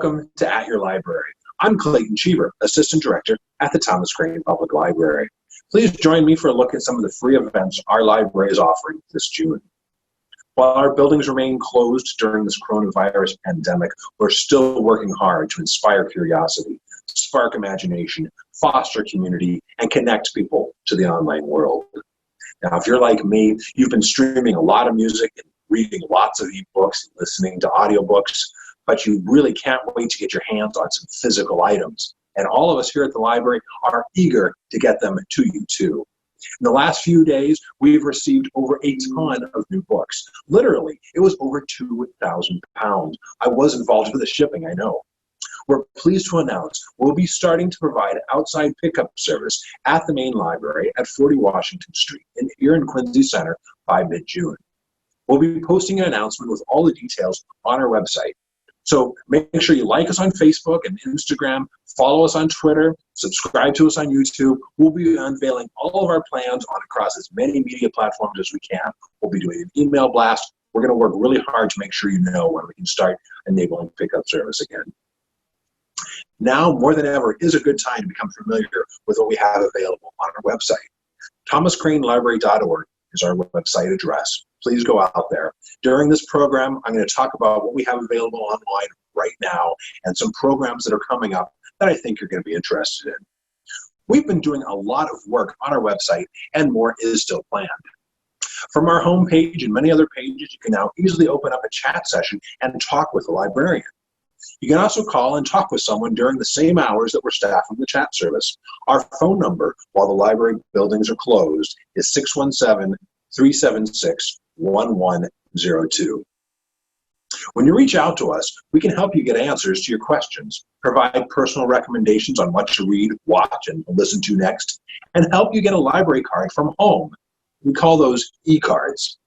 Welcome to At Your Library. I'm Clayton Cheever, Assistant Director at the Thomas Crane Public Library. Please join me for a look at some of the free events our library is offering this June. While our buildings remain closed during this coronavirus pandemic, we're still working hard to inspire curiosity, spark imagination, foster community, and connect people to the online world. Now, if you're like me, you've been streaming a lot of music and reading lots of ebooks and listening to audiobooks, but you really can't wait to get your hands on some physical items. And all of us here at the library are eager to get them to you too. In the last few days, we've received over a ton of new books. Literally, it was over 2,000 pounds. I was involved with the shipping, I know. We're pleased to announce we'll be starting to provide outside pickup service at the main library at 40 Washington Street here in Quincy Center by mid-June. We'll be posting an announcement with all the details on our website. So make sure you like us on Facebook and Instagram, follow us on Twitter, subscribe to us on YouTube. We'll be unveiling all of our plans on across as many media platforms as we can. We'll be doing an email blast. We're going to work really hard to make sure you know when we can start enabling pickup service again. Now, more than ever, is a good time to become familiar with what we have available on our website. thomascranelibrary.org is our website address. Please go out there. During this program, I'm going to talk about what we have available online right now and some programs that are coming up that I think you're going to be interested in. We've been doing a lot of work on our website, and more is still planned. From our homepage and many other pages, you can now easily open up a chat session and talk with a librarian. You can also call and talk with someone during the same hours that we're staffing the chat service. Our phone number, while the library buildings are closed, is 617-376-1102. When you reach out to us, we can help you get answers to your questions, provide personal recommendations on what to read, watch, and listen to next, and help you get a library card from home. We call those e-cards.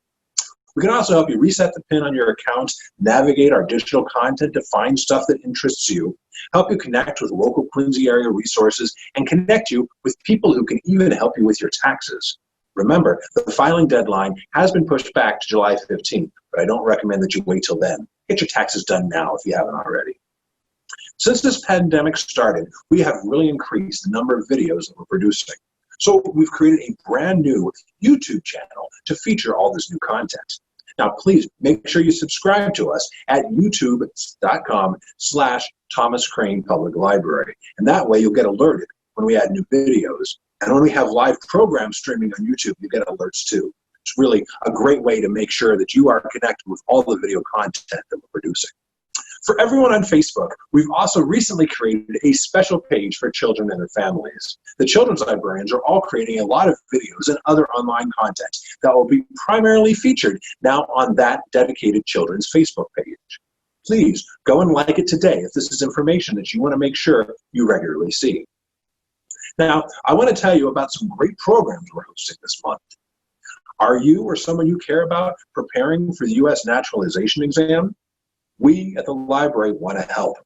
We can also help you reset the PIN on your account, navigate our digital content to find stuff that interests you, help you connect with local Quincy area resources, and connect you with people who can even help you with your taxes. Remember, the filing deadline has been pushed back to July 15th, but I don't recommend that you wait till then. Get your taxes done now if you haven't already. Since this pandemic started, we have really increased the number of videos that we're producing. So we've created a brand new YouTube channel to feature all this new content. Now, please make sure you subscribe to us at youtube.com/Thomas Crane Public Library. And that way you'll get alerted when we add new videos. And when we have live programs streaming on YouTube, you get alerts too. It's really a great way to make sure that you are connected with all the video content that we're producing. For everyone on Facebook, we've also recently created a special page for children and their families. The children's librarians are all creating a lot of videos and other online content that will be primarily featured now on that dedicated children's Facebook page. Please go and like it today if this is information that you want to make sure you regularly see. Now, I want to tell you about some great programs we're hosting this month. Are you or someone you care about preparing for the U.S. naturalization exam? We at the library want to help,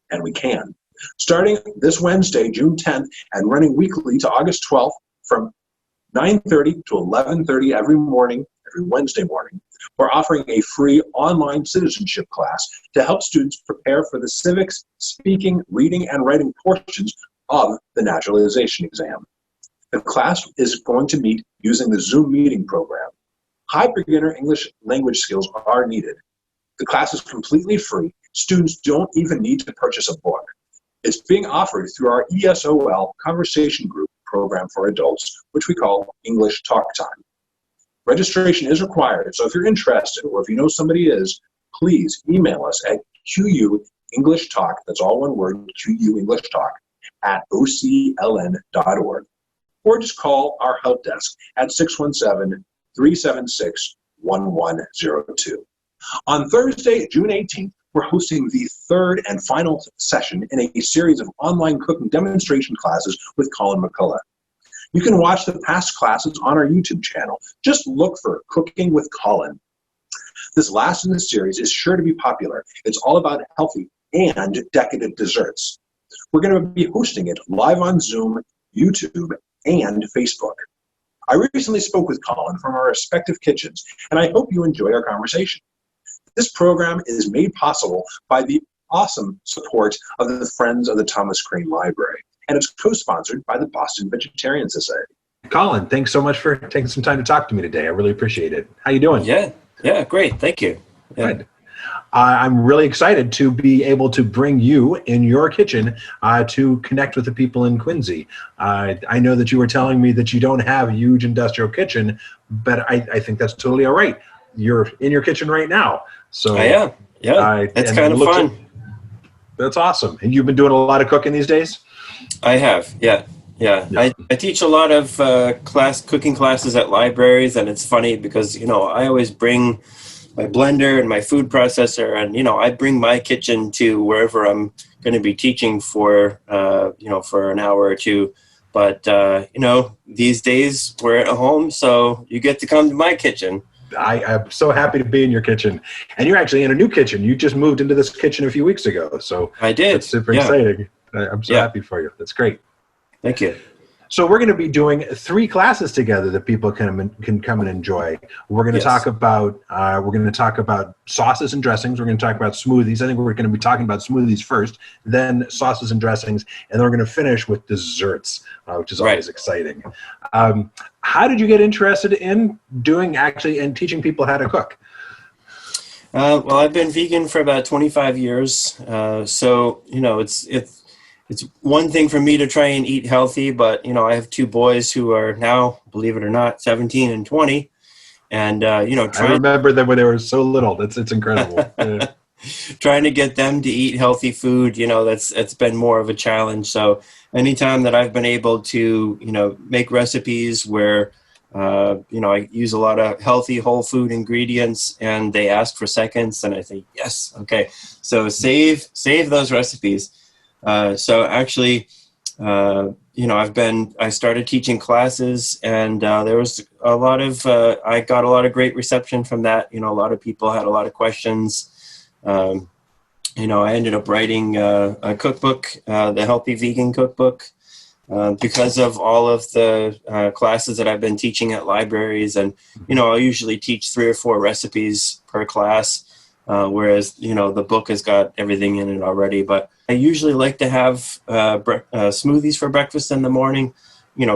and we can. Starting this Wednesday, June 10th, and running weekly to August 12th from 9:30 to 11:30 every Wednesday morning, we're offering a free online citizenship class to help students prepare for the civics, speaking, reading, and writing portions of the naturalization exam. The class is going to meet using the Zoom meeting program. High beginner English language skills are needed. The class is completely free. Students don't even need to purchase a book. It's being offered through our ESOL conversation group program for adults, which we call English Talk Time. Registration is required, so if you're interested or if you know somebody is, please email us at QUEnglishTalk, that's all one word, QUEnglishTalk, @ocln.org, or just call our help desk at 617-376-1102. On Thursday, June 18th, we're hosting the third and final session in a series of online cooking demonstration classes with Colin McCullough. You can watch the past classes on our YouTube channel. Just look for Cooking with Colin. This last in the series is sure to be popular. It's all about healthy and decadent desserts. We're going to be hosting it live on Zoom, YouTube, and Facebook. I recently spoke with Colin from our respective kitchens, and I hope you enjoy our conversation. This program is made possible by the awesome support of the Friends of the Thomas Crane Library. And it's co-sponsored by the Boston Vegetarian Society. Colin, thanks so much for taking some time to talk to me today. I really appreciate it. How you doing? Yeah, great. Thank you. Yeah. Good. I'm really excited to be able to bring you in your kitchen to connect with the people in Quincy. I know that you were telling me that you don't have a huge industrial kitchen, but I think that's totally all right. You're in your kitchen right now. So I am. Yeah, it's kind of fun. That's awesome. And you've been doing a lot of cooking these days? I have, yeah. I teach a lot of cooking classes at libraries, and it's funny because, I always bring my blender and my food processor, and, I bring my kitchen to wherever I'm going to be teaching for, for an hour or two. But, these days we're at home, so you get to come to my kitchen. I am so happy to be in your kitchen. And you're actually in a new kitchen. You just moved into this kitchen a few weeks ago. So I did. That's super exciting. I'm so happy for you. That's great. Thank you. So we're going to be doing 3 classes together that people can come and enjoy. We're going to talk about sauces and dressings. We're going to talk about smoothies. I think we're going to be talking about smoothies first, then sauces and dressings, and then we're going to finish with desserts, which is always exciting. How did you get interested in and teaching people how to cook? Well, I've been vegan for about 25 years. So, it's one thing for me to try and eat healthy, but, I have 2 boys who are now, believe it or not, 17 and 20. And, I remember them when they were so little. It's incredible. Yeah. Trying to get them to eat healthy food, it's been more of a challenge. So anytime that I've been able to, make recipes where, I use a lot of healthy whole food ingredients and they ask for seconds and I say, yes. Okay. So save those recipes. So actually, I started teaching classes and there was a lot of, I got a lot of great reception from that. A lot of people had a lot of questions. I ended up writing a cookbook, the Healthy Vegan Cookbook, because of all of the classes that I've been teaching at libraries. And, I'll usually teach 3 or 4 recipes per class. Whereas, the book has got everything in it already. But I usually like to have smoothies for breakfast in the morning.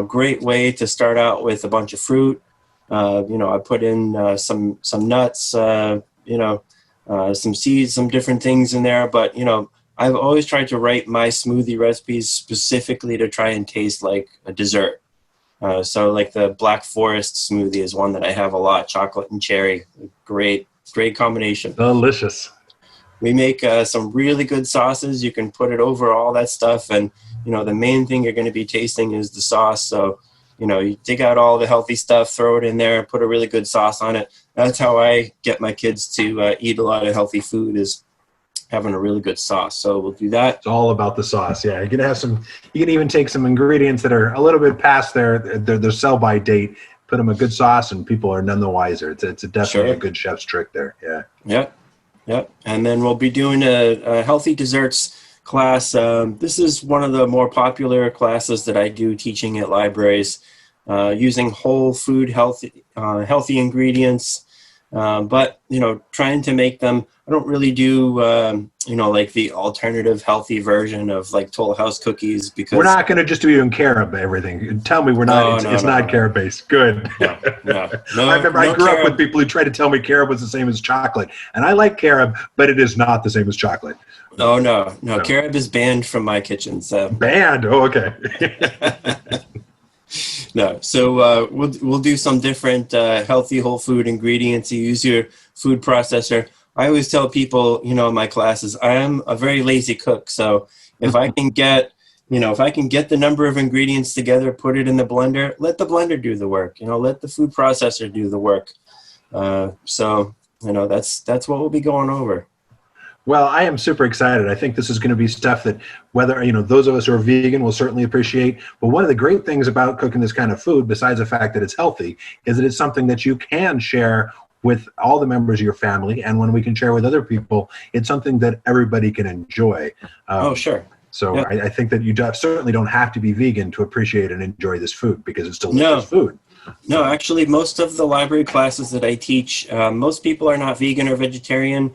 Great way to start out with a bunch of fruit. I put in some nuts, some seeds, some different things in there. But, I've always tried to write my smoothie recipes specifically to try and taste like a dessert. So like the Black Forest smoothie is one that I have a lot, chocolate and cherry. Great combination. Delicious. We make some really good sauces. You can put it over all that stuff. And, the main thing you're going to be tasting is the sauce. So, you dig out all the healthy stuff, throw it in there, put a really good sauce on it. That's how I get my kids to eat a lot of healthy food, is having a really good sauce. So we'll do that. It's all about the sauce. Yeah. You can even take some ingredients that are a little bit past their sell-by date, put them a good sauce, and people are none the wiser. It's definitely a good chef's trick there. Yeah. Yep. And then we'll be doing a healthy desserts class. This is one of the more popular classes that I do teaching at libraries, using whole food, healthy ingredients. But, trying to make them, I don't really do, like the alternative healthy version of like Toll House cookies, because we're not going to just do you in carob everything. Tell me we're not, it's not carob based. Good. No, I remember I grew up with people who tried to tell me carob was the same as chocolate, and I like carob, but it is not the same as chocolate. Oh, no. Carob is banned from my kitchen. So. Banned? Oh, okay. No, so we'll do some different healthy whole food ingredients. You use your food processor. I always tell people, in my classes, I am a very lazy cook. So if I can get, the number of ingredients together, put it in the blender, let the blender do the work. Let the food processor do the work. So that's what we'll be going over. Well, I am super excited. I think this is going to be stuff that whether, those of us who are vegan will certainly appreciate. But one of the great things about cooking this kind of food, besides the fact that it's healthy, is that it's something that you can share with all the members of your family. And when we can share with other people, it's something that everybody can enjoy. Sure. So yeah. I think that you certainly don't have to be vegan to appreciate and enjoy this food, because it's delicious food. No, actually, most of the library classes that I teach, most people are not vegan or vegetarian.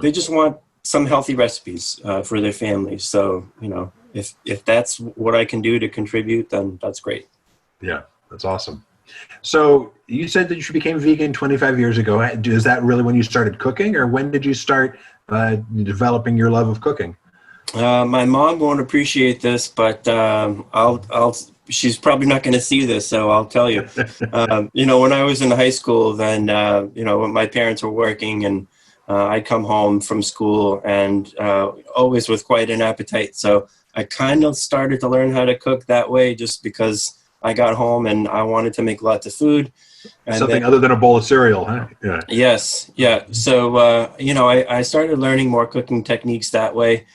They just want some healthy recipes for their families. So, if that's what I can do to contribute, then that's great. Yeah, that's awesome. So you said that you became vegan 25 years ago. Is that really when you started cooking, or when did you start developing your love of cooking? My mom won't appreciate this, but she's probably not going to see this, so I'll tell you. When I was in high school, then, when my parents were working, and I'd come home from school, and always with quite an appetite. So I kind of started to learn how to cook that way, just because I got home and I wanted to make lots of food. And something other than a bowl of cereal, huh? Yeah. Yes. Yeah. So, I started learning more cooking techniques that way.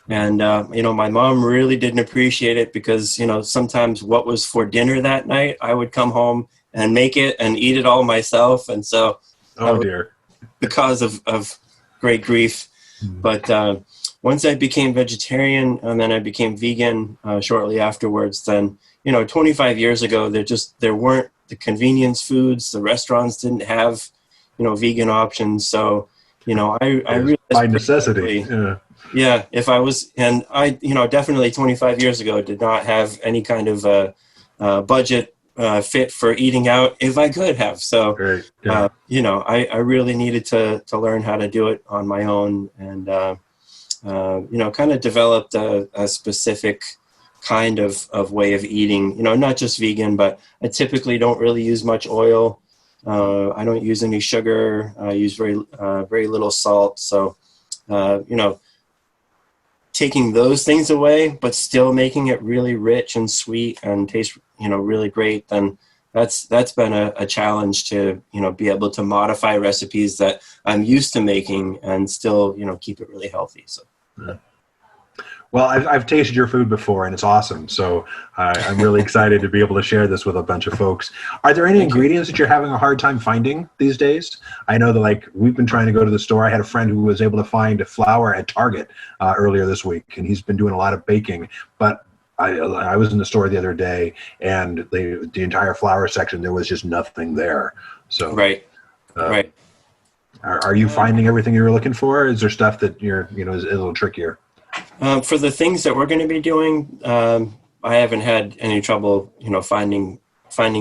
And, my mom really didn't appreciate it because, sometimes what was for dinner that night, I would come home and make it and eat it all myself. And so dear, the cause of great grief. But once I became vegetarian and then I became vegan shortly afterwards, then, 25 years ago, there weren't the convenience foods. The restaurants didn't have, vegan options. So, I realized by necessity. Yeah, if I was, and I, definitely 25 years ago did not have any kind of budget fit for eating out if I could have. So, right. Yeah. I really needed to learn how to do it on my own, and, kind of developed a specific kind of way of eating, not just vegan, but I typically don't really use much oil. I don't use any sugar. I use very little salt. So, taking those things away, but still making it really rich and sweet and taste, really great, then that's been a challenge to, be able to modify recipes that I'm used to making and still, keep it really healthy. So. Yeah. Well, I've tasted your food before, and it's awesome. So I'm really excited to be able to share this with a bunch of folks. Are there any ingredients that you're having a hard time finding these days? I know that, we've been trying to go to the store. I had a friend who was able to find flour at Target earlier this week, and he's been doing a lot of baking. But I was in the store the other day, and the entire flour section, there was just nothing there. So right. Right. Are you finding everything you were looking for? Is there stuff that is a little trickier? For the things that we're going to be doing, I haven't had any trouble, finding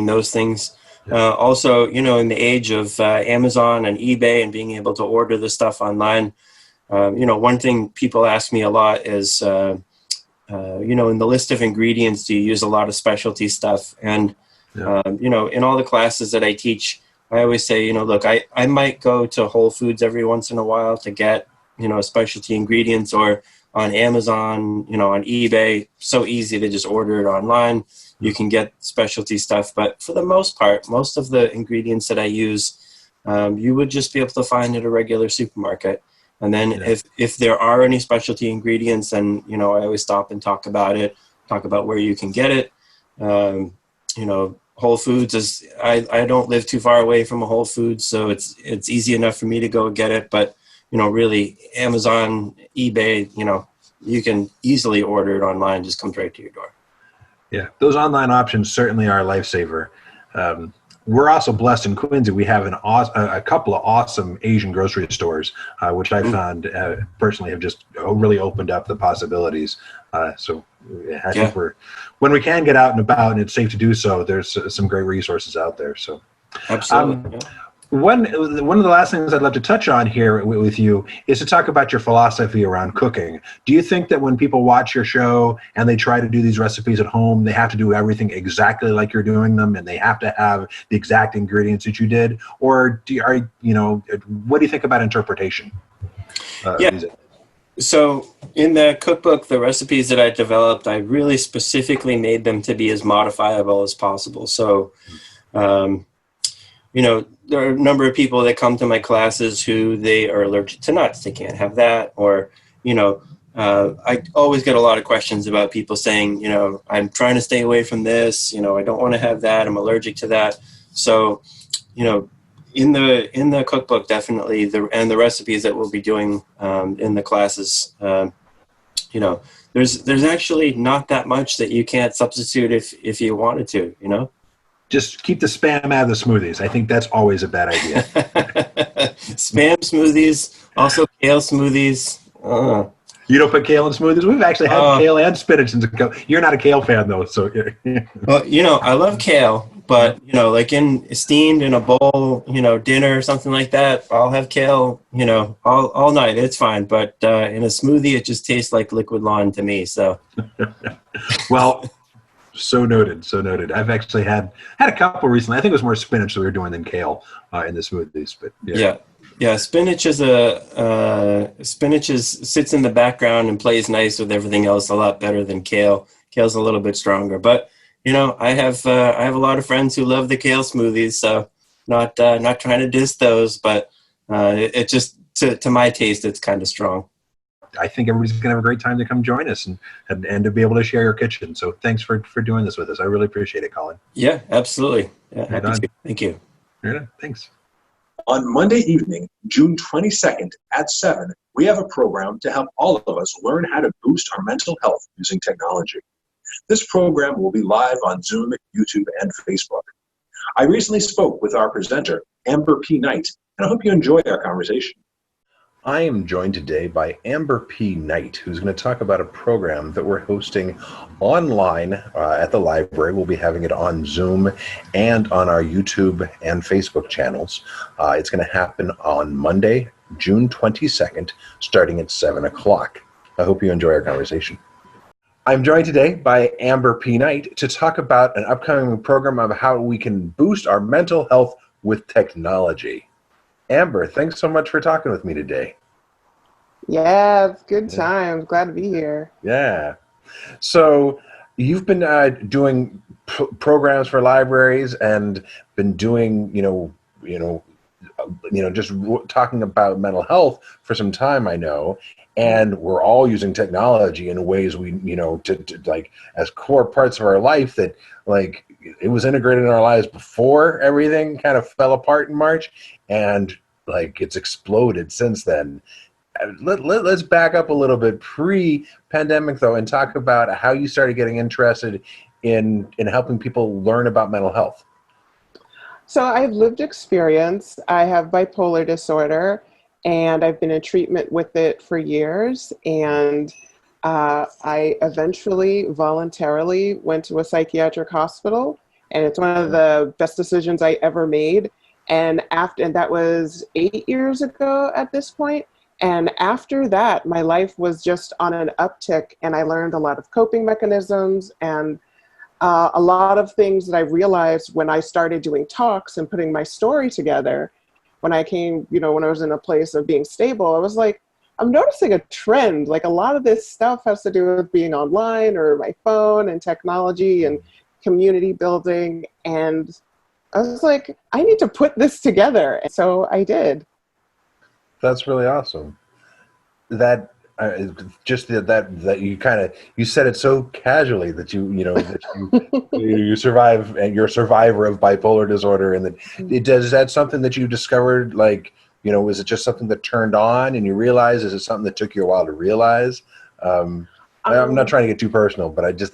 those things. Also, in the age of Amazon and eBay and being able to order the stuff online, one thing people ask me a lot is, in the list of ingredients, do you use a lot of specialty stuff? And, in all the classes that I teach, I always say, look, I might go to Whole Foods every once in a while to get, specialty ingredients, or on Amazon, on eBay, so easy to just order it online. You can get specialty stuff. But for the most part, most of the ingredients that I use, you would just be able to find at a regular supermarket. And then if there are any specialty ingredients, then, I always stop and talk about where you can get it. Whole Foods is, I don't live too far away from a Whole Foods, so it's easy enough for me to go get it. But really, Amazon, eBay, you can easily order it online, just comes right to your door. Yeah, those online options certainly are a lifesaver. We're also blessed in Quincy. We have a couple of awesome Asian grocery stores, which I found personally have just really opened up the possibilities. So I think when we can get out and about and it's safe to do so, there's some great resources out there. So absolutely. One of the last things I'd love to touch on here with you is to talk about your philosophy around cooking. Do you think that when people watch your show and they try to do these recipes at home, they have to do everything exactly like you're doing them, and they have to have the exact ingredients that you did? Or what do you think about interpretation? So in the cookbook, the recipes that I developed, I really specifically made them to be as modifiable as possible. So, there are a number of people that come to my classes who they are allergic to nuts. They can't have that. Or, I always get a lot of questions about people saying, I'm trying to stay away from this. I don't want to have that. I'm allergic to that. So, in the cookbook, definitely, and the recipes that we'll be doing in the classes, there's actually not that much that you can't substitute if you wanted to, Just keep the Spam out of the smoothies. I think that's always a bad idea. Spam smoothies, also kale smoothies, Uh, You don't put kale in smoothies? We've actually had Uh, kale and spinach in kale. You're not a kale fan though, so well, I love kale, but like in steamed in a bowl, dinner or something like that, I'll have kale, all night. It's fine. But in a smoothie, it just tastes like liquid lawn to me. So, well, so noted, so noted. I've actually had a couple recently. I think it was more spinach that we were doing than kale in the smoothies, but yeah. Spinach sits in the background and plays nice with everything else a lot better than kale. Kale's a little bit stronger, but I have a lot of friends who love the kale smoothies. So not trying to diss those, but it just to my taste, it's kind of strong. I think everybody's going to have a great time to come join us and to be able to share your kitchen. So thanks for doing this with us. I really appreciate it, Colin. Yeah, absolutely. Yeah, Right happy to. Thank you. Yeah, thanks. On Monday evening, June 22nd at 7, we have a program to help all of us learn how to boost our mental health using technology. This program will be live on Zoom, YouTube, and Facebook. I recently spoke with our presenter, Amber P. Knight, and I hope you enjoy our conversation. I am joined today by Amber P. Knight, who's going to talk about a program that we're hosting online at the library. We'll be having it on Zoom and on our YouTube and Facebook channels. It's going to happen on Monday, June 22nd, starting at 7 o'clock. I hope you enjoy our conversation. I'm joined today by Amber P. Knight to talk about an upcoming program of how we can boost our mental health with technology. Amber, thanks so much for talking with me today. Yeah, it's good times. Glad to be here. Yeah. So you've been doing programs for libraries and been doing, just talking about mental health for some time, I know. And we're all using technology in ways we, to like as core parts of our life that like it was integrated in our lives before everything kind of fell apart in March, and like it's exploded since then. Let's back up a little bit pre-pandemic though and talk about how you started getting interested in helping people learn about mental health. So I have lived experience. I have bipolar disorder, and I've been in treatment with it for years. And I eventually voluntarily went to a psychiatric hospital, and it's one of the best decisions I ever made. And that was 8 years ago at this point. And after that, my life was just on an uptick, and I learned a lot of coping mechanisms and a lot of things that I realized when I started doing talks and putting my story together. When I came, when I was in a place of being stable, I was like, I'm noticing a trend. Like a lot of this stuff has to do with being online or my phone and technology and community building. And I was like, I need to put this together. And so I did. That's really awesome. That just that you said it so casually that you survive, and you're a survivor of bipolar disorder, and is that something that you discovered? Like, is it just something that turned on and you realized? Is it something that took you a while to realize? I'm not trying to get too personal, but you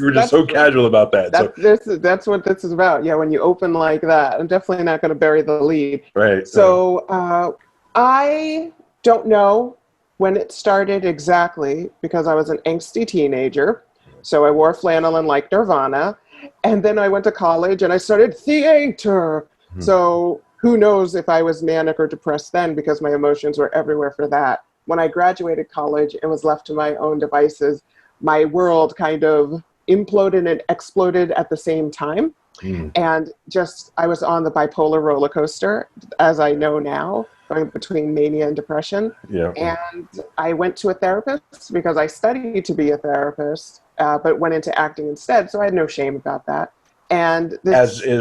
were just so casual about that. That's what this is about. Yeah, when you open like that, I'm definitely not going to bury the lead. Right. So I don't know when it started exactly, because I was an angsty teenager. So I wore flannel and liked Nirvana. And then I went to college and I started theater. Mm-hmm. So who knows if I was manic or depressed then, because my emotions were everywhere for that. When I graduated college and was left to my own devices, my world kind of imploded and exploded at the same time. Mm. And I was on the bipolar roller coaster, as I know now, going between mania and depression. Yeah. And I went to a therapist because I studied to be a therapist, but went into acting instead. So I had no shame about that. And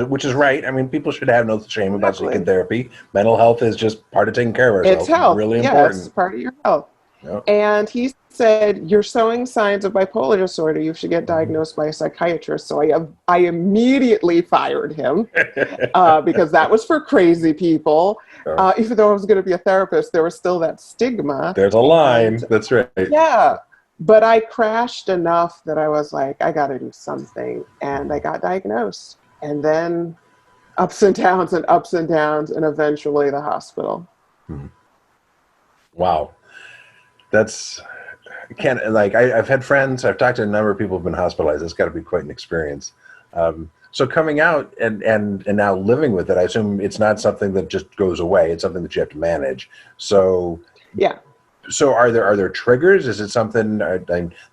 which is right. I mean, people should have no shame about seeking therapy. Mental health is just part of taking care of ourselves. It's health. It's really important. It's part of your health. Yep. And he said, you're showing signs of bipolar disorder. You should get diagnosed by a psychiatrist. So I immediately fired him because that was for crazy people. Even though I was going to be a therapist, there was still that stigma. There's a line. That's right. Yeah. But I crashed enough that I was like, I got to do something. And I got diagnosed. And then ups and downs, and eventually the hospital. Wow. That's can't like I've had friends. I've talked to a number of people who've been hospitalized. It's got to be quite an experience. So coming out and now living with it, I assume it's not something that just goes away. It's something that you have to manage. So Yeah. So are there triggers? Is it something?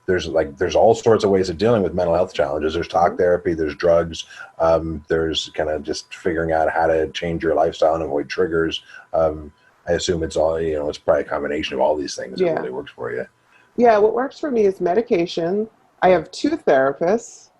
There's all sorts of ways of dealing with mental health challenges. There's talk therapy. There's drugs. There's kind of just figuring out how to change your lifestyle and avoid triggers. I assume it's all it's probably a combination of all these things that really works for you. Yeah, what works for me is medication. I have 2 therapists,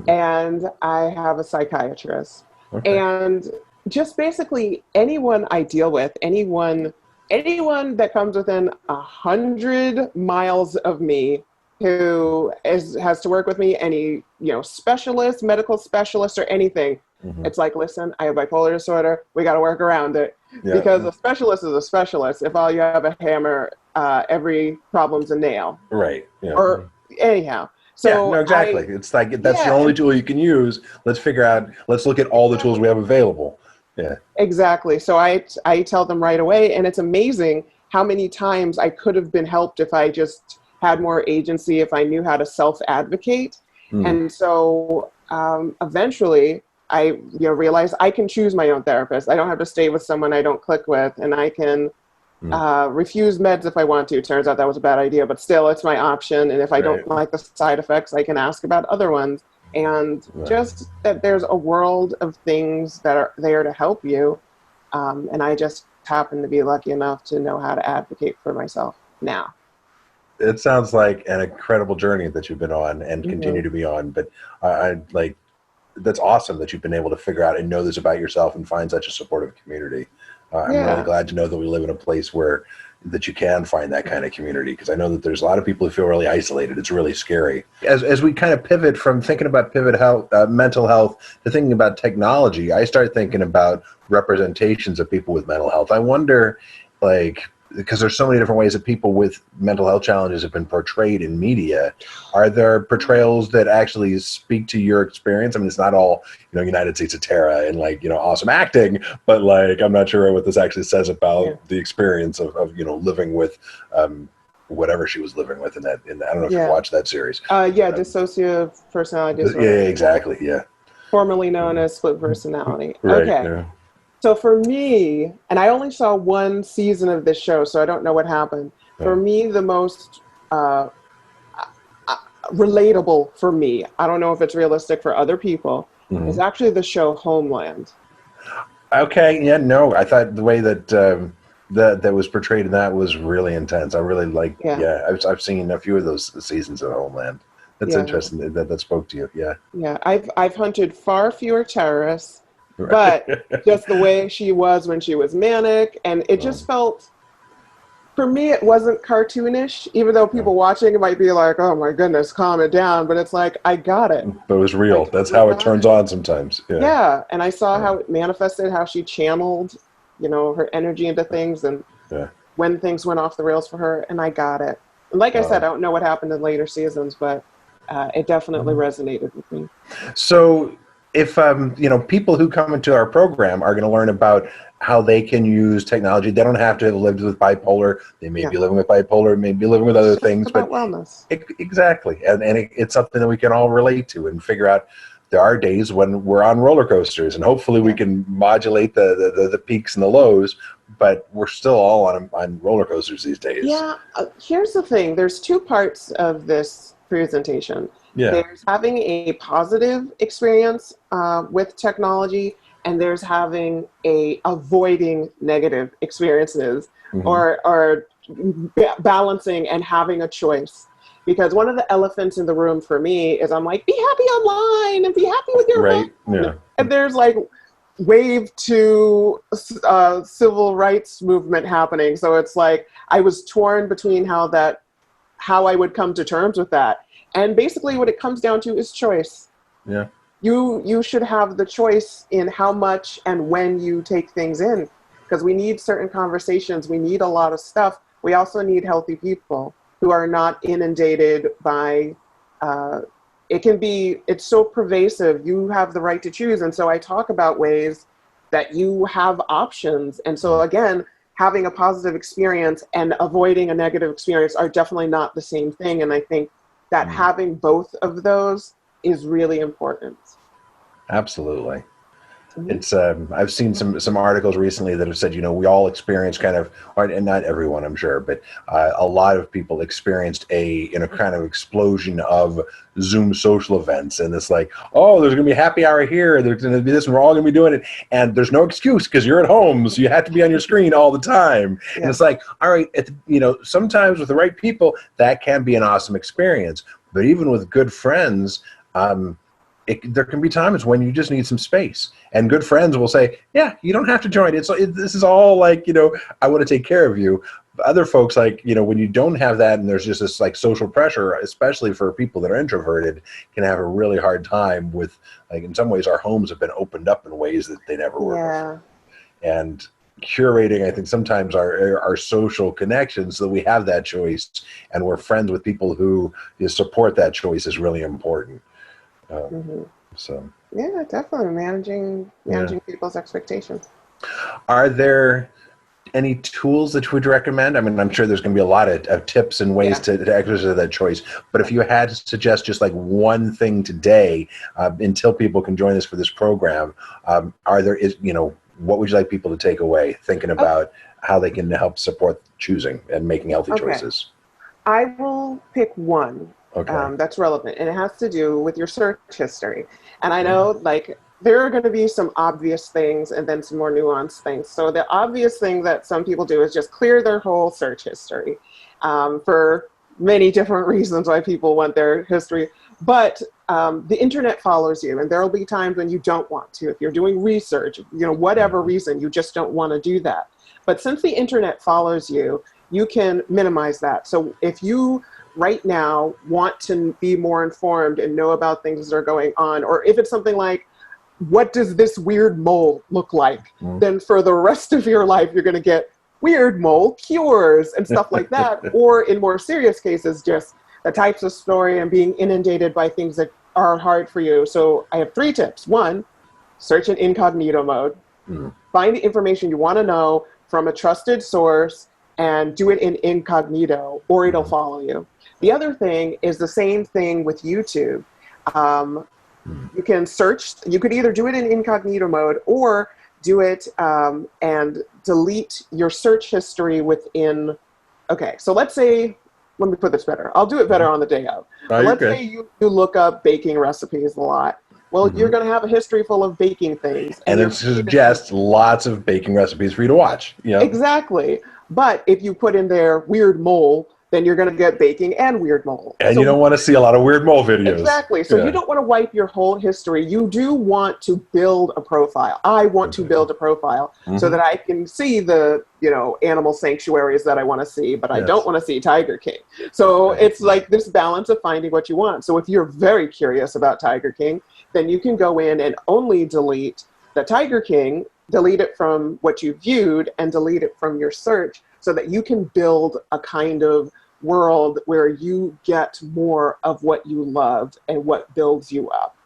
and I have a psychiatrist. Okay. And just basically anyone I deal with, anyone that comes within 100 miles of me who has to work with me, any specialist, medical specialist, or anything. Mm-hmm. It's like, listen, I have bipolar disorder. We got to work around it. Because a specialist is a specialist. If all you have a hammer, every problem's a nail. Right. Yeah. Or anyhow. So no, exactly. It's like that's the only tool you can use. Let's look at all the tools we have available. Yeah. Exactly. So I tell them right away, and it's amazing how many times I could have been helped if I just had more agency, if I knew how to self-advocate. And so eventually I realized I can choose my own therapist. I don't have to stay with someone I don't click with, and I can refuse meds if I want to. Turns out that was a bad idea, but still it's my option. And if I don't like the side effects, I can ask about other ones. And just that there's a world of things that are there to help you. And I just happen to be lucky enough to know how to advocate for myself now. It sounds like an incredible journey that you've been on and continue to be on. But that's awesome that you've been able to figure out and know this about yourself and find such a supportive community. I'm really glad to know that we live in a place that you can find that kind of community, because I know that there's a lot of people who feel really isolated. It's really scary. As we kind of pivot from thinking about mental health to thinking about technology, I start thinking about representations of people with mental health. I wonder, because there's so many different ways that people with mental health challenges have been portrayed in media. Are there portrayals that actually speak to your experience? I mean, it's not all, United States of Tara and awesome acting, but I'm not sure what this actually says about the experience of living with whatever she was living with in that. I don't know if you've watched that series. Dissociative personality disorder. Yeah, exactly. Yeah. Formerly known as split personality. Right, okay. Yeah. So for me, and I only saw 1 season of this show, so I don't know what happened. For me, the most relatable for me, I don't know if it's realistic for other people, is actually the show Homeland. Okay. Yeah. No, I thought the way that that was portrayed in that was really intense. I really liked. Yeah. I've seen a few of those seasons of Homeland. That's interesting that spoke to you. Yeah. Yeah. I've hunted far fewer terrorists. But just the way she was when she was manic, and it just felt, for me, it wasn't cartoonish, even though people watching it might be like, oh my goodness, calm it down. But it's like, I got it. But it was real. That's how it turns on sometimes. Yeah. And I saw how it manifested, how she channeled, her energy into things, and when things went off the rails for her, and I got it. And like I said, I don't know what happened in later seasons, but it definitely resonated with me. So, if people who come into our program are going to learn about how they can use technology, they don't have to have lived with bipolar. They may be living with bipolar, may be living with other things, but wellness. Exactly, and it's something that we can all relate to and figure out. There are days when we're on roller coasters, and hopefully we can modulate the peaks and the lows. But we're still all on roller coasters these days. Yeah. Here's the thing. There's 2 parts of this presentation. Yeah. There's having a positive experience with technology, and there's avoiding negative experiences, or balancing and having a choice. Because one of the elephants in the room for me is I'm like, be happy online and be happy with your right. Yeah. And there's wave 2 civil rights movement happening. So it's like I was torn between how I would come to terms with that. And basically what it comes down to is choice. Yeah. You should have the choice in how much and when you take things in, because we need certain conversations. We need a lot of stuff. We also need healthy people who are not inundated by, it's so pervasive. You have the right to choose. And so I talk about ways that you have options. And so again, having a positive experience and avoiding a negative experience are definitely not the same thing. And I think that having both of those is really important. Absolutely. It's I've seen some articles recently that have said, you know, we all experience kind of, and not everyone, I'm sure, but a lot of people experienced a kind of explosion of Zoom social events, and it's like, oh, there's gonna be happy hour here, there's gonna be this, and we're all gonna be doing it, and there's no excuse because you're at home, so you have to be on your screen all the time. Yeah. And it's like, all right, you know, sometimes with the right people, that can be an awesome experience, but even with good friends, there can be times when you just need some space, and good friends will say, yeah, you don't have to join. This is all like, you know, I want to take care of you. But other folks, like, you know, when you don't have that and there's just this like social pressure, especially for people that are introverted, can have a really hard time with, like, in some ways our homes have been opened up in ways that they never were before. And curating, I think, sometimes our social connections so that we have that choice and we're friends with people who support that choice is really important. So yeah, definitely managing people's expectations. Are there any tools that you would recommend? I mean, I'm sure there's going to be a lot of tips and ways to exercise that choice, but if you had to suggest just like one thing today, until people can join us for this program, what would you like people to take away thinking about how they can help support choosing and making healthy choices? I will pick one. That's relevant, and it has to do with your search history. And I know, like, there are going to be some obvious things and then some more nuanced things. So the obvious thing that some people do is just clear their whole search history, for many different reasons why people want their history. But the internet follows you, and there will be times when you don't want to. If you're doing research, you know, whatever reason, you just don't want to do that. But since the internet follows you, you can minimize that. So if you right now want to be more informed and know about things that are going on, or if it's something like, what does this weird mole look like? Then for the rest of your life, you're going to get weird mole cures and stuff like that. Or in more serious cases, just the types of story and being inundated by things that are hard for you. So I have 3 tips. 1, search in incognito mode. Find the information you want to know from a trusted source and do it in incognito, or it'll follow you. The other thing is the same thing with YouTube. You can search, you could either do it in incognito mode or do it and delete your search history within, so let's say, let me put this better. I'll do it better on the day of. Let's say you look up baking recipes a lot. Well, you're going to have a history full of baking things. And it suggests lots of baking recipes for you to watch. Yeah. Exactly. But if you put in there weird mole, then you're going to get baking and weird mole. And you don't want to see a lot of weird mole videos. Exactly. So you don't want to wipe your whole history. You do want to build a profile. I want to build a profile so that I can see the, you know, animal sanctuaries that I want to see, but I don't want to see Tiger King. So it's like this balance of finding what you want. So if you're very curious about Tiger King, then you can go in and only delete the Tiger King, delete it from what you viewed, and delete it from your search, so that you can build a kind of world where you get more of what you loved and what builds you up.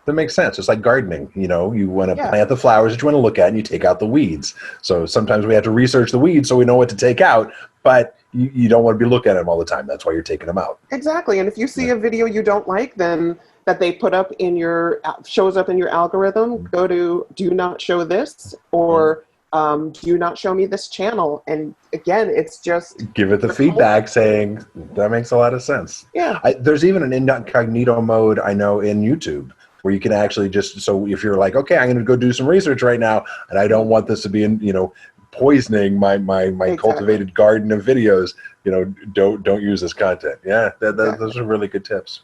That makes sense. It's like gardening. You know, you want to plant the flowers that you want to look at, and you take out the weeds. So sometimes we have to research the weeds so we know what to take out, but you don't want to be looking at them all the time. That's why you're taking them out. Exactly. And if you see a video you don't like, then that they put up in your, shows up in your algorithm, go to do not show this, or do not show me this channel. And again, it's just give it the feedback saying that makes a lot of sense. Yeah. There's even an incognito mode I know in YouTube where you can actually just, so if you're like, okay, I'm going to go do some research right now, and I don't want this to be in, you know, poisoning my cultivated garden of videos, you know, don't use this content. Yeah, those are really good tips.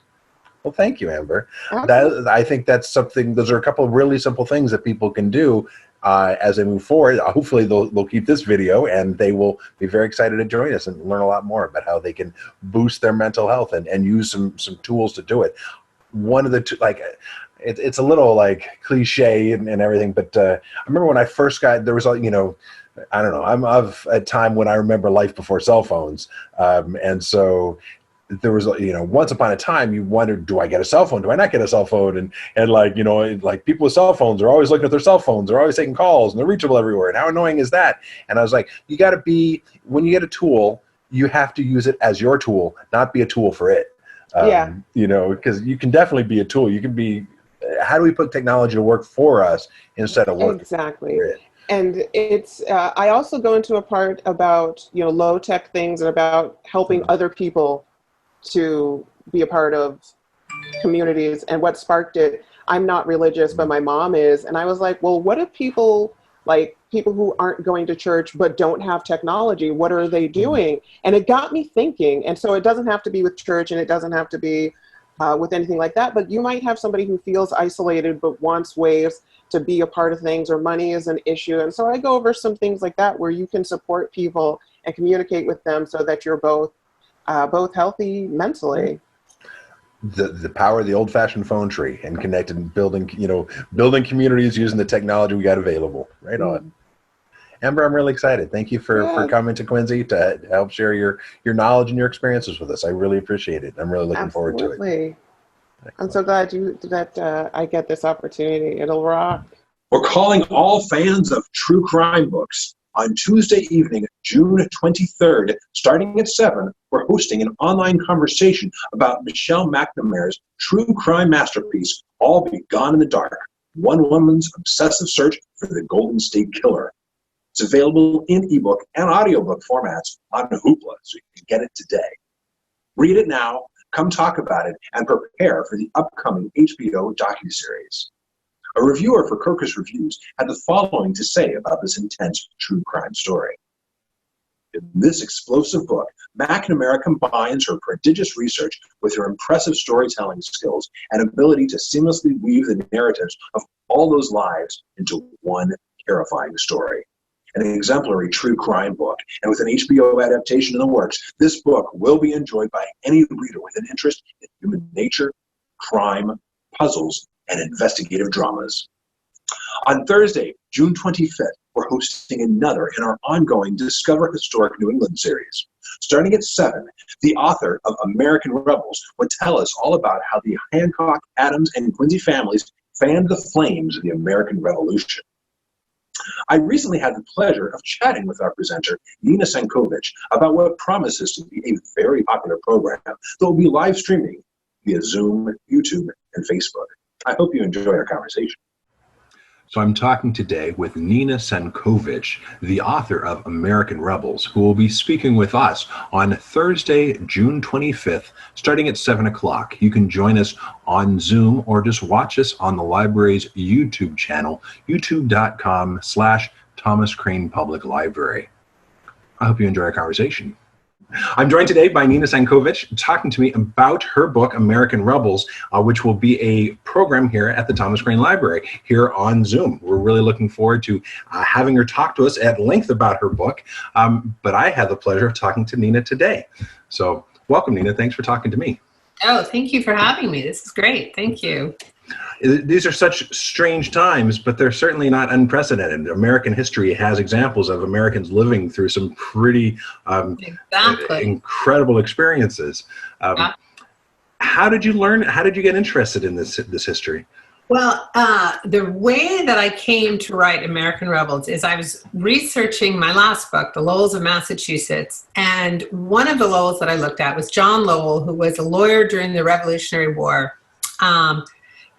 Well, thank you, Amber. I think that's something, those are a couple of really simple things that people can do as they move forward. Hopefully they'll keep this video and they will be very excited to join us and learn a lot more about how they can boost their mental health and use some tools to do it. One of the two, like, it's a little like cliche and everything, but I remember when I first got, there was, you know, I don't know, I'm of a time when I remember life before cell phones. And so there was, once upon a time you wondered, do I get a cell phone? Do I not get a cell phone? And like, like people with cell phones are always looking at their cell phones. They're always taking calls and they're reachable everywhere. And how annoying is that? And I was like, you got to be, when you get a tool, you have to use it as your tool, not be a tool for it. Because you can definitely be a tool. You can be, how do we put technology to work for us instead of working Exactly. for it? And it's, I also go into a part about, low tech things and about helping other people to be a part of communities. And what sparked it, I'm not religious, but my mom is. And I was like, well, what if people who aren't going to church but don't have technology, what are they doing? And it got me thinking. And so it doesn't have to be with church, and it doesn't have to be with anything like that, but you might have somebody who feels isolated but wants ways to be a part of things, or money is an issue. And so I go over some things like that where you can support people and communicate with them so that you're both healthy mentally. The power of the old-fashioned phone tree and connecting, building communities using the technology we got available. Right on. Amber, I'm really excited. Thank you for coming to Quincy to help share your knowledge and your experiences with us. I really appreciate it. I'm really looking forward to it. I'm so glad that I get this opportunity. It'll rock. We're calling all fans of true crime books. On Tuesday evening, June 23rd, starting at 7, we're hosting an online conversation about Michelle McNamara's true crime masterpiece, All Be Gone in the Dark, one woman's obsessive search for the Golden State Killer. It's available in ebook and audiobook formats on Hoopla, so you can get it today. Read it now, come talk about it, and prepare for the upcoming HBO docuseries. A reviewer for Kirkus Reviews had the following to say about this intense true crime story. In this explosive book, McNamara combines her prodigious research with her impressive storytelling skills and ability to seamlessly weave the narratives of all those lives into one terrifying story. An exemplary true crime book, and with an HBO adaptation in the works, this book will be enjoyed by any reader with an interest in human nature, crime, puzzles, and investigative dramas. On Thursday, June 25th, we're hosting another in our ongoing Discover Historic New England series. Starting at 7, the author of American Rebels would tell us all about how the Hancock, Adams, and Quincy families fanned the flames of the American Revolution. I recently had the pleasure of chatting with our presenter, Nina Sankovic, about what promises to be a very popular program that will be live streaming via Zoom, YouTube, and Facebook. I hope you enjoy our conversation. So I'm talking today with Nina Sankovic, the author of American Rebels, who will be speaking with us on Thursday, June 25th, starting at 7 o'clock. You can join us on Zoom or just watch us on the library's YouTube channel, youtube.com/Thomas Crane Public Library. I hope you enjoy our conversation. I'm joined today by Nina Sankovic, talking to me about her book, American Rebels, which will be a program here at the Thomas Crane Library here on Zoom. We're really looking forward to having her talk to us at length about her book, but I had the pleasure of talking to Nina today. So welcome, Nina. Thanks for talking to me. Oh, thank you for having me. This is great. Thank you. These are such strange times, but they're certainly not unprecedented. American history has examples of Americans living through some pretty incredible experiences. How did you learn? How did you get interested in this history? Well, the way that I came to write American Rebels is I was researching my last book, The Lowells of Massachusetts, and one of the Lowells that I looked at was John Lowell, who was a lawyer during the Revolutionary War.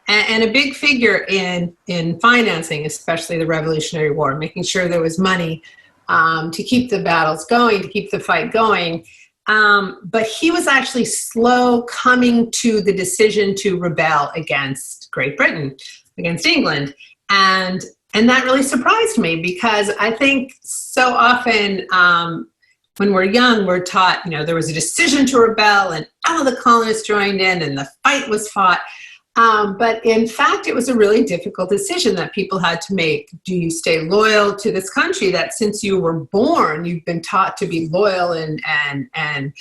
And a big figure in financing, especially the Revolutionary War, making sure there was money to keep the battles going, to keep the fight going. But he was actually slow coming to the decision to rebel against Great Britain, against England. And that really surprised me, because I think so often when we're young, we're taught, there was a decision to rebel and all of the colonists joined in and the fight was fought. But in fact, it was a really difficult decision that people had to make. Do you stay loyal to this country that since you were born, you've been taught to be loyal and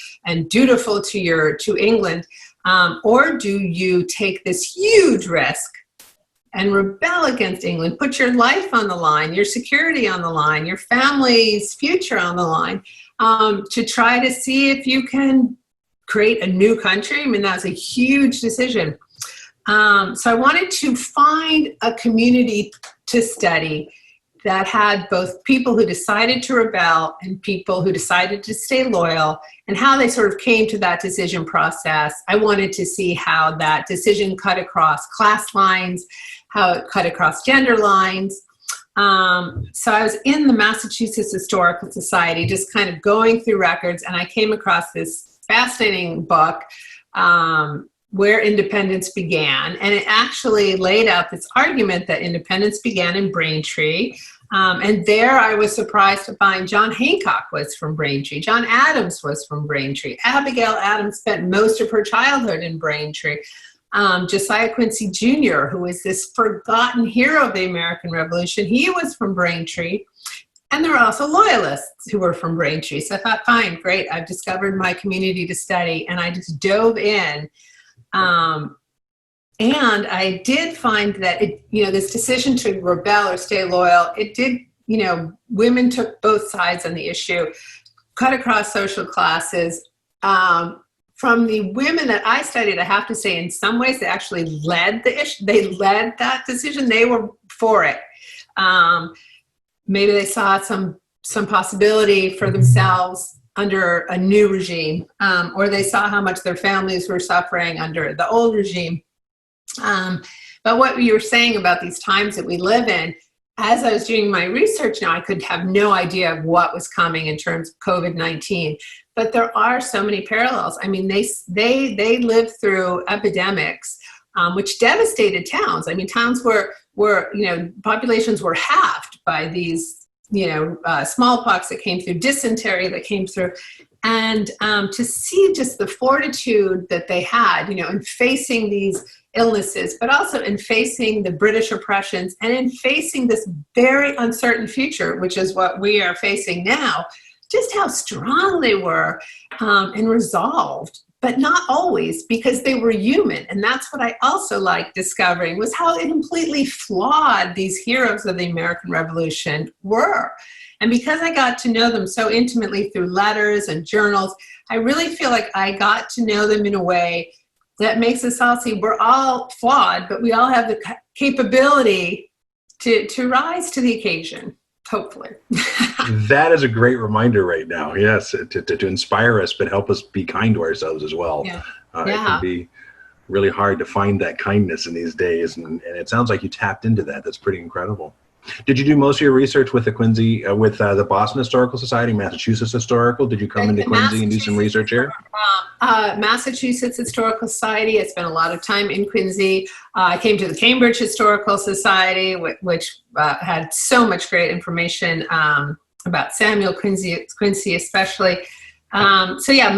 dutiful to England? Or do you take this huge risk and rebel against England, put your life on the line, your security on the line, your family's future on the line, to try to see if you can create a new country. I mean, that's a huge decision. So I wanted to find a community to study that had both people who decided to rebel and people who decided to stay loyal, and how they sort of came to that decision process. I wanted to see how that decision cut across class lines, how it cut across gender lines. So I was in the Massachusetts Historical Society, just kind of going through records, and I came across this fascinating book, Where Independence Began. And it actually laid out this argument that independence began in Braintree. And there I was surprised to find John Hancock was from Braintree. John Adams was from Braintree. Abigail Adams spent most of her childhood in Braintree. Josiah Quincy Jr., who is this forgotten hero of the American Revolution, he was from Braintree. And there were also loyalists who were from Braintree. So I thought, fine, great, I've discovered my community to study. And I just dove in. And I did find that this decision to rebel or stay loyal, it did, women took both sides on the issue, cut across social classes. From the women that I studied, I have to say, in some ways, they actually led the issue. They led that decision. They were for it. Maybe they saw some possibility for themselves under a new regime, or they saw how much their families were suffering under the old regime. But what you were saying about these times that we live in, as I was doing my research now, I could have no idea of what was coming in terms of COVID-19. But there are so many parallels. I mean, they lived through epidemics, which devastated towns. I mean, towns were populations were halved by these, smallpox that came through, dysentery that came through. And to see just the fortitude that they had, in facing these illnesses, but also in facing the British oppressions and in facing this very uncertain future, which is what we are facing now, just how strong they were and resolved, but not always, because they were human. And that's what I also liked discovering, was how completely flawed these heroes of the American Revolution were. And because I got to know them so intimately through letters and journals, I really feel like I got to know them in a way that makes us all see we're all flawed, but we all have the capability to rise to the occasion, hopefully. That is a great reminder right now. Yes, to inspire us, but help us be kind to ourselves as well. Yeah. It can be really hard to find that kindness in these days, and it sounds like you tapped into that. That's pretty incredible. Did you do most of your research with the Quincy, the Boston Historical Society, Massachusetts Historical? Did you come into Quincy and do some research here? Massachusetts Historical Society. I spent a lot of time in Quincy. I came to the Cambridge Historical Society, which had so much great information about Samuel Quincy especially. So yeah,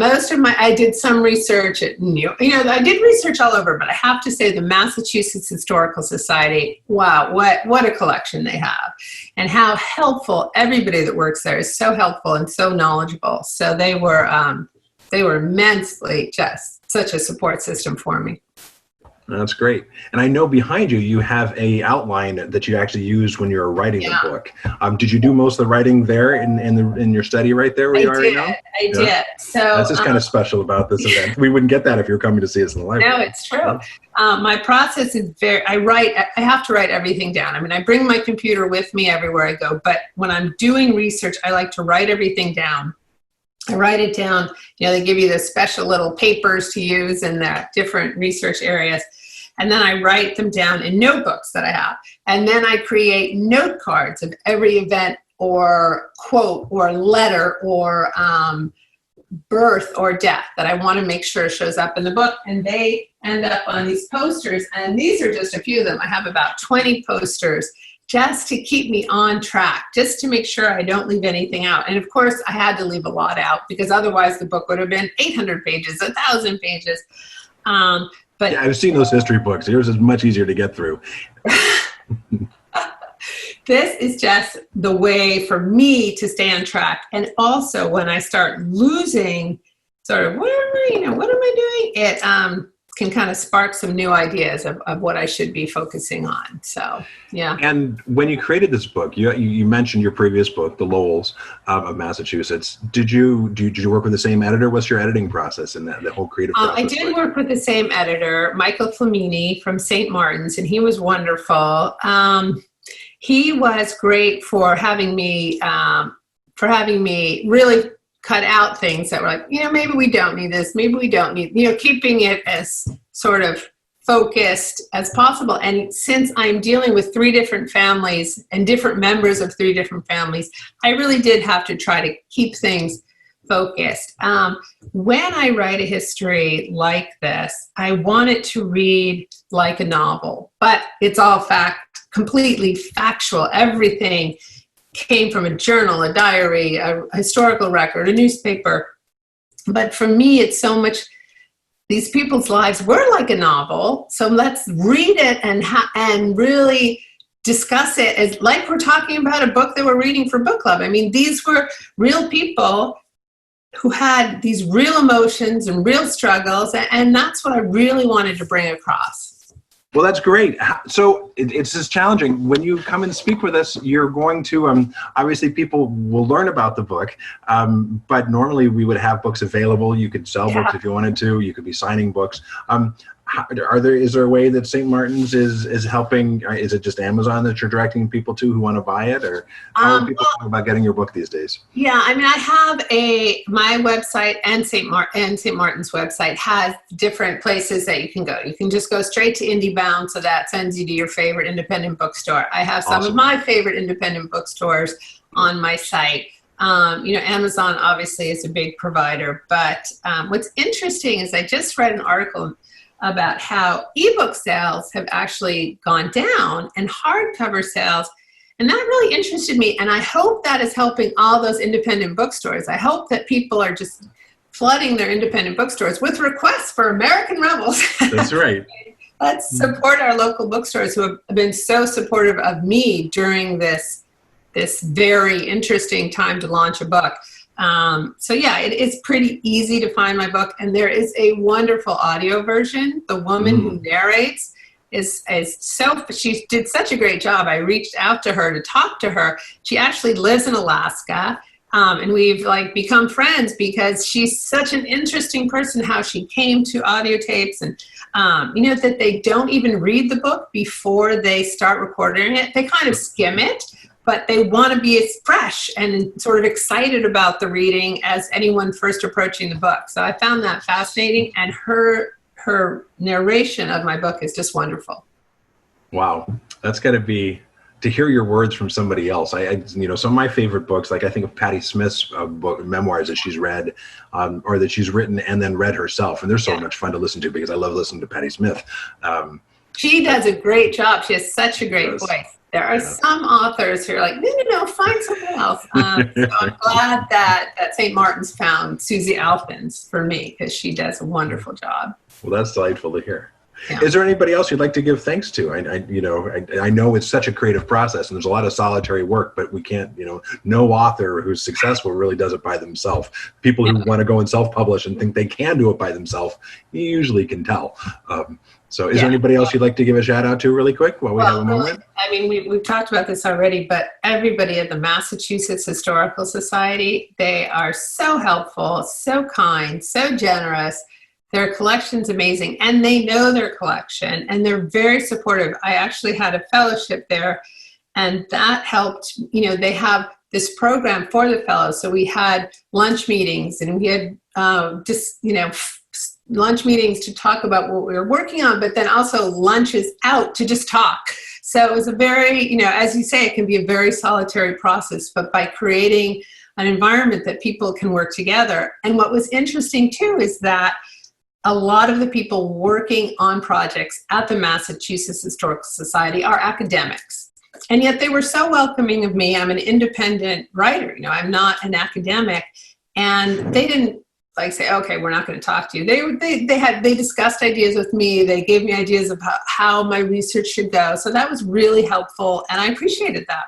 I did some research at I did research all over, but I have to say the Massachusetts Historical Society, wow, what a collection they have, and how helpful everybody that works there is. So helpful and so knowledgeable. So they were immensely just such a support system for me. That's great. And I know behind you, you have a outline that you actually used when you were writing the book. Did you do most of the writing there in your study right there where you are right now? I did. So that's just kind of special about this event. We wouldn't get that if you were coming to see us in the library. No, it's true. My process is I have to write everything down. I mean, I bring my computer with me everywhere I go, but when I'm doing research, I like to write everything down. I write it down. They give you the special little papers to use in the different research areas. And then I write them down in notebooks that I have. And then I create note cards of every event or quote or letter or birth or death that I want to make sure shows up in the book. And they end up on these posters. And these are just a few of them. I have about 20 posters just to keep me on track, just to make sure I don't leave anything out. And of course, I had to leave a lot out because otherwise the book would have been 800 pages, 1,000 pages. But yeah, I've seen those history books. Yours is much easier to get through. This is just the way for me to stay on track. And also when I start losing sort of, what am I doing? can kind of spark some new ideas of what I should be focusing on. So, yeah. And when you created this book, you mentioned your previous book, The Lowells of Massachusetts. Did you work with the same editor? What's your editing process in that, the whole creative process? I did work with the same editor, Michael Flamini from St. Martin's, and he was wonderful. He was great for having me really cut out things that were like, maybe we don't need this, maybe we don't need, keeping it as sort of focused as possible. And since I'm dealing with 3 different families and different members of 3 different families, I really did have to try to keep things focused. When I write a history like this, I want it to read like a novel, but it's all completely factual. Everything came from a journal, a diary, a historical record, a newspaper. But for me, it's so much, these people's lives were like a novel. So let's read it and really discuss it as like we're talking about a book that we're reading for book club. I mean, these were real people who had these real emotions and real struggles. And that's what I really wanted to bring across. Well, that's great. So it's just challenging. When you come and speak with us, you're going to, obviously people will learn about the book, but normally we would have books available. You could sell books if you wanted to. You could be signing books. Is there a way that St. Martin's is helping? Is it just Amazon that you're directing people to who want to buy it, or how are people talking about getting your book these days? Yeah, I mean, I have my website and St. Martin's website has different places that you can go. You can just go straight to IndieBound, so that sends you to your favorite independent bookstore. I have some of my favorite independent bookstores on my site. Amazon obviously is a big provider, but what's interesting is I just read an article about how ebook sales have actually gone down and hardcover sales. And that really interested me. And I hope that is helping all those independent bookstores. I hope that people are just flooding their independent bookstores with requests for American Rebels. That's right. Let's support our local bookstores who have been so supportive of me during this very interesting time to launch a book. So yeah, it is pretty easy to find my book, and there is a wonderful audio version. The woman who narrates she did such a great job. I reached out to her to talk to her. She actually lives in Alaska, and we've become friends because she's such an interesting person, how she came to audio tapes, and that they don't even read the book before they start recording it. They kind of skim it, but they want to be as fresh and sort of excited about the reading as anyone first approaching the book. So I found that fascinating, and her narration of my book is just wonderful. Wow, that's got to be, to hear your words from somebody else. Some of my favorite books, I think of Patti Smith's book, memoirs that she's read, or that she's written and then read herself, and they're so much fun to listen to because I love listening to Patti Smith. She does a great job. She has such a great voice. There are some authors who are like, no, find something else. So I'm glad that St. Martin's found Susie Alphins for me, because she does a wonderful job. Well, that's delightful to hear. Yeah. Is there anybody else you'd like to give thanks to? I know it's such a creative process, and there's a lot of solitary work, but we can't, no author who's successful really does it by themselves. People who want to go and self-publish and think they can do it by themselves, you usually can tell. So is there anybody else you'd like to give a shout out to really quick while we have a moment? I mean, we've talked about this already, but everybody at the Massachusetts Historical Society, they are so helpful, so kind, so generous. Their collection's amazing, and they know their collection, and they're very supportive. I actually had a fellowship there, and that helped. They have this program for the fellows. So we had lunch meetings, and we had lunch meetings to talk about what we were working on, but then also lunches out to just talk. So it was a very, as you say, it can be a very solitary process, but by creating an environment that people can work together. And what was interesting too is that a lot of the people working on projects at the Massachusetts Historical Society are academics. And yet they were so welcoming of me. I'm an independent writer, I'm not an academic. And they didn't say, okay, we're not going to talk to you. They discussed ideas with me. They gave me ideas of how my research should go. So that was really helpful, and I appreciated that.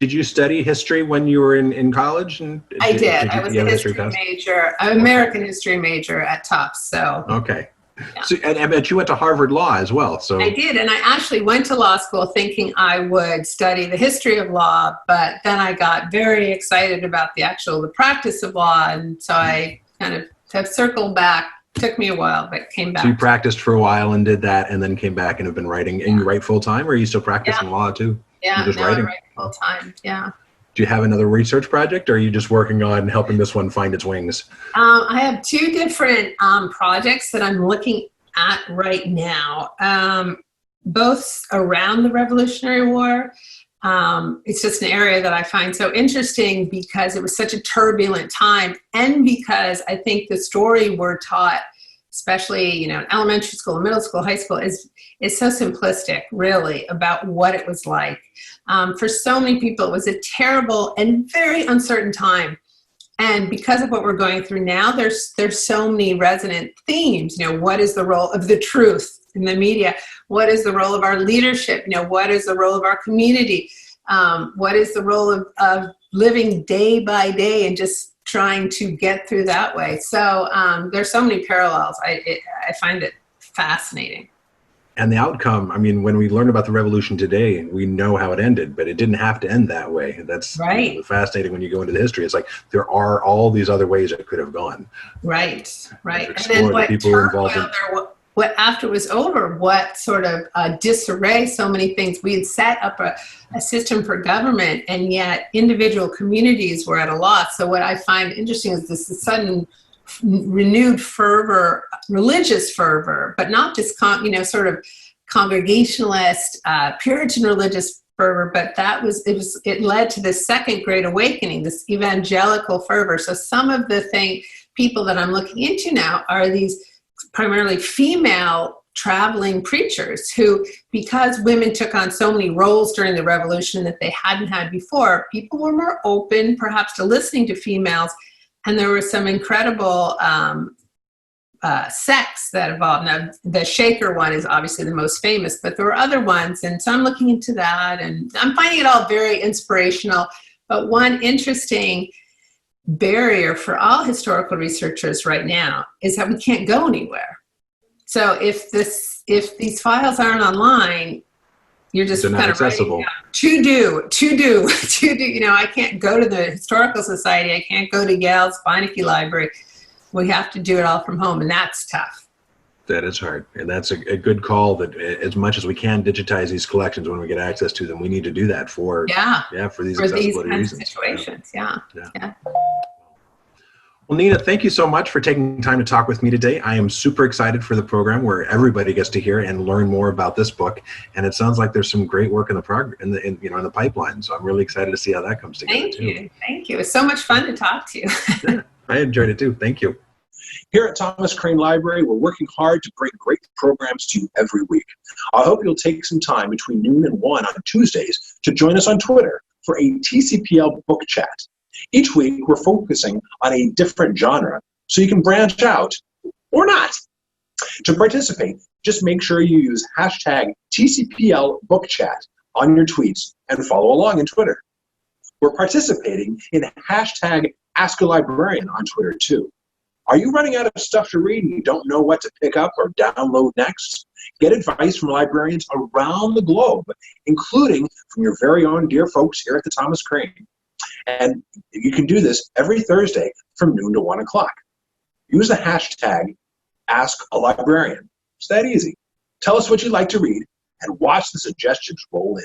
Did you study history when you were in college? I did. I was a history major, an American history major at Tufts. So okay. So, and but you went to Harvard Law as well. So I did, and I actually went to law school thinking I would study the history of law, but then I got very excited about the practice of law, and so I kind of have circled back. Took me a while, but came back. So you practiced for a while and did that, and then came back and have been writing. And you write full time, or are you still practicing law too? Yeah, just now writing? I write full time. Yeah. Do you have another research project, or are you just working on helping this one find its wings? I have two different projects that I'm looking at right now, both around the Revolutionary War. It's just an area that I find so interesting because it was such a turbulent time, and because I think the story we're taught, especially in elementary school, middle school, high school, is so simplistic, really, about what it was like. For so many people, it was a terrible and very uncertain time. And because of what we're going through now, there's so many resonant themes. What is the role of the truth in the media? What is the role of our leadership? What is the role of our community? What is the role of living day by day and just trying to get through that way? So there's so many parallels. I find it fascinating. And the outcome, when we learn about the revolution today, we know how it ended, but it didn't have to end that way. That's right. Fascinating when you go into the history. It's like there are all these other ways it could have gone. Right. And then what after it was over, what sort of disarray so many things. We had set up a system for government, and yet individual communities were at a loss. So what I find interesting is this sudden renewed fervor, religious fervor, but not just sort of congregationalist, Puritan religious fervor, but it led to this second great awakening, this evangelical fervor. So some of the people that I'm looking into now are these primarily female traveling preachers who, because women took on so many roles during the revolution that they hadn't had before, people were more open perhaps to listening to females. And there were some incredible sects that evolved. Now, the Shaker one is obviously the most famous, but there were other ones. And so I'm looking into that, and I'm finding it all very inspirational. But one interesting barrier for all historical researchers right now is that we can't go anywhere. So if these files aren't online, you're just kind of accessible. To do. I can't go to the Historical Society. I can't go to Yale's Beinecke Library. We have to do it all from home, and that's tough. That is hard, and that's a good call. That as much as we can digitize these collections when we get access to them, we need to do that for these accessibility kinds reasons. Of situations. Yeah. Well, Nina, thank you so much for taking time to talk with me today. I am super excited for the program where everybody gets to hear and learn more about this book. And it sounds like there's some great work in the pipeline. So I'm really excited to see how that comes together. Thank you. It's so much fun to talk to you. Yeah, I enjoyed it too. Thank you. Here at Thomas Crane Library, we're working hard to bring great programs to you every week. I hope you'll take some time between noon and 1 on Tuesdays to join us on Twitter for a TCPL book chat. Each week, we're focusing on a different genre, so you can branch out or not. To participate, just make sure you use hashtag TCPL book chat on your tweets and follow along in Twitter. We're participating in hashtag Ask a Librarian on Twitter too. Are you running out of stuff to read and you don't know what to pick up or download next? Get advice from librarians around the globe, including from your very own dear folks here at the Thomas Crane. And you can do this every Thursday from noon to 1 o'clock. Use the hashtag Ask a Librarian. It's that easy. Tell us what you'd like to read and watch the suggestions roll in.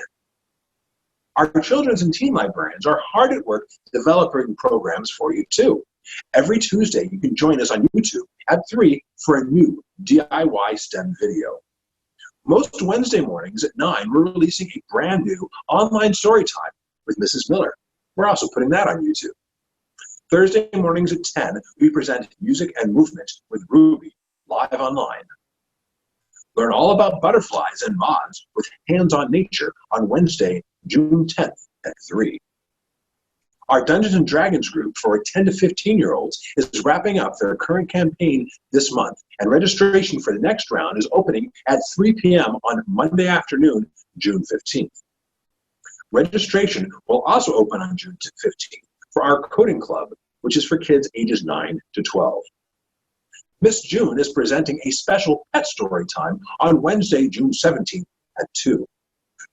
Our children's and teen librarians are hard at work developing programs for you too. Every Tuesday, you can join us on YouTube at 3 for a new DIY STEM video. Most Wednesday mornings at 9, we're releasing a brand new online story time with Mrs. Miller. We're also putting that on YouTube. Thursday mornings at 10, we present Music and Movement with Ruby, live online. Learn all about butterflies and moths with Hands on Nature on Wednesday, June 10th at 3. Our Dungeons & Dragons group for 10 to 15-year-olds is wrapping up their current campaign this month, and registration for the next round is opening at 3 p.m. on Monday afternoon, June 15th. Registration will also open on June 15th for our coding club, which is for kids ages 9 to 12. Miss June is presenting a special pet story time on Wednesday, June 17th at 2.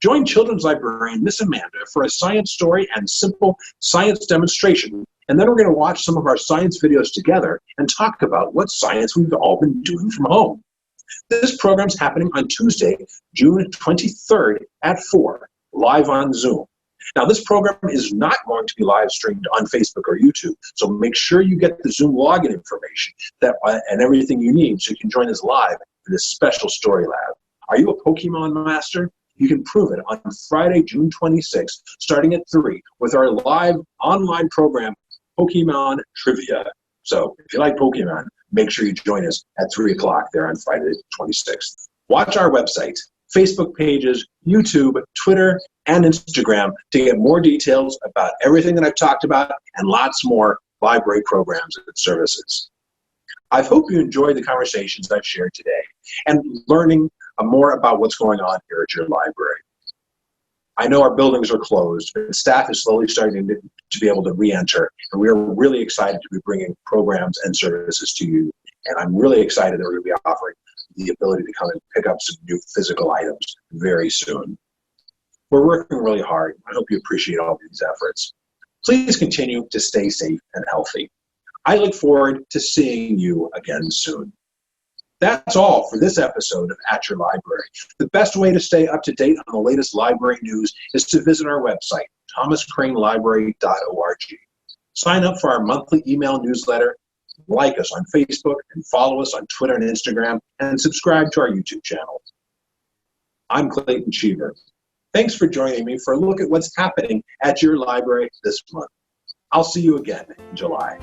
Join children's librarian Miss Amanda for a science story and simple science demonstration, and then we're going to watch some of our science videos together and talk about what science we've all been doing from home. This program's happening on Tuesday, June 23rd at 4, live on Zoom. Now, this program is not going to be live streamed on Facebook or YouTube, so make sure you get the Zoom login information and everything you need so you can join us live for this special story lab. Are you a Pokemon master? You can prove it on Friday, June 26th, starting at 3, with our live online program, Pokemon Trivia. So if you like Pokemon, make sure you join us at 3 o'clock there on Friday the 26th. Watch our website, Facebook pages, YouTube, Twitter, and Instagram to get more details about everything that I've talked about and lots more library programs and services. I hope you enjoyed the conversations I've shared today and learning more about what's going on here at your library. I know our buildings are closed, but staff is slowly starting to be able to re-enter, and we're really excited to be bringing programs and services to you. And I'm really excited that we're going to be offering the ability to come and pick up some new physical items very soon. We're working really hard. I hope you appreciate all these efforts. Please continue to stay safe and healthy. I look forward to seeing you again soon. That's all for this episode of At Your Library. The best way to stay up to date on the latest library news is to visit our website, thomascranelibrary.org. Sign up for our monthly email newsletter, like us on Facebook, and follow us on Twitter and Instagram, and subscribe to our YouTube channel. I'm Clayton Cheever. Thanks for joining me for a look at what's happening at your library this month. I'll see you again in July.